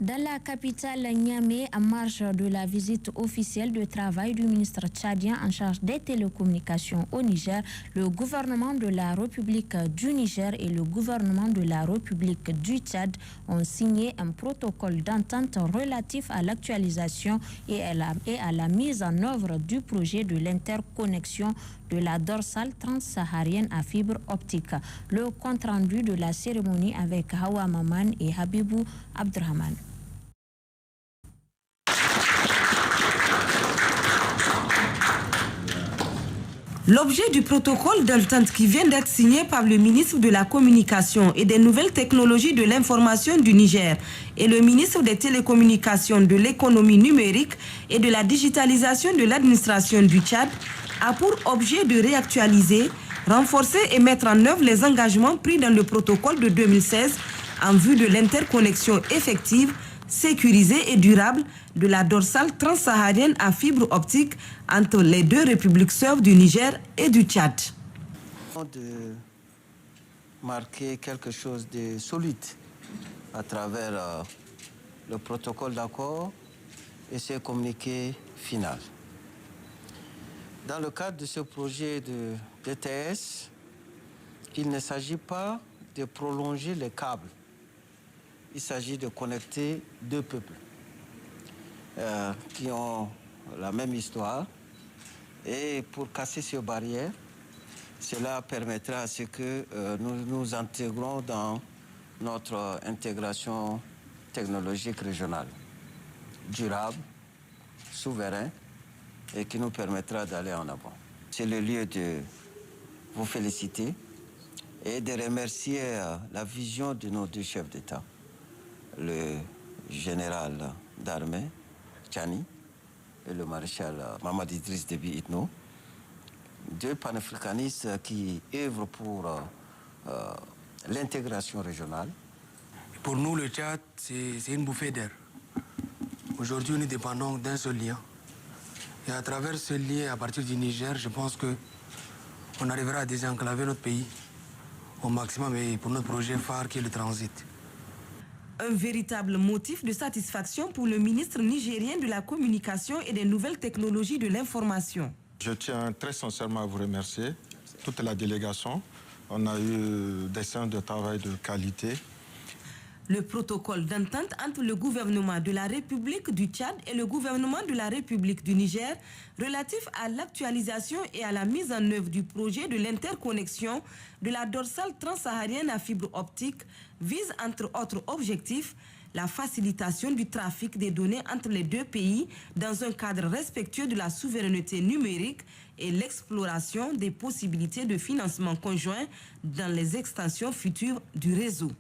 Dans la capitale Niamey, en marge de la visite officielle de travail du ministre tchadien en charge des télécommunications au Niger, le gouvernement de la République du Niger et le gouvernement de la République du Tchad ont signé un protocole d'entente relatif à l'actualisation et à la mise en œuvre du projet de l'interconnexion de la dorsale transsaharienne à fibre optique. Le compte-rendu de la cérémonie avec Hawa Maman et Habibou Abdrahman. L'objet du protocole d'entente qui vient d'être signé par le ministre de la Communication et des Nouvelles Technologies de l'Information du Niger et le ministre des Télécommunications, de l'Économie numérique et de la digitalisation de l'administration du Tchad a pour objet de réactualiser, renforcer et mettre en œuvre les engagements pris dans le protocole de 2016 en vue de l'interconnexion effective, sécurisée et durable de la dorsale transsaharienne à fibre optique entre les deux républiques sœurs du Niger et du Tchad. De marquer quelque chose de solide à travers le protocole d'accord et ses communiqués final. Dans le cadre de ce projet de DTS, il ne s'agit pas de prolonger les câbles. Il s'agit de connecter deux peuples qui ont la même histoire. Et pour casser ces barrières, cela permettra à ce que nous nous intégrons dans notre intégration technologique régionale, durable, souverain et qui nous permettra d'aller en avant. C'est le lieu de vous féliciter et de remercier la vision de nos deux chefs d'État, le général d'armée, Tchani, et le maréchal Mamad Idriss Déby Itno, deux panafricanistes qui œuvrent pour l'intégration régionale. Pour nous, le Tchad, c'est une bouffée d'air. Aujourd'hui, nous dépendons d'un seul lien. Et à travers ce lien, à partir du Niger, je pense qu'on arrivera à désenclaver notre pays au maximum et pour notre projet phare qui est le transit. Un véritable motif de satisfaction pour le ministre nigérien de la Communication et des Nouvelles Technologies de l'Information. Je tiens très sincèrement à vous remercier, toute la délégation. On a eu des séances de travail de qualité. Le protocole d'entente entre le gouvernement de la République du Tchad et le gouvernement de la République du Niger relatif à l'actualisation et à la mise en œuvre du projet de l'interconnexion de la dorsale transsaharienne à fibre optique vise entre autres objectifs la facilitation du trafic des données entre les deux pays dans un cadre respectueux de la souveraineté numérique et l'exploration des possibilités de financement conjoint dans les extensions futures du réseau.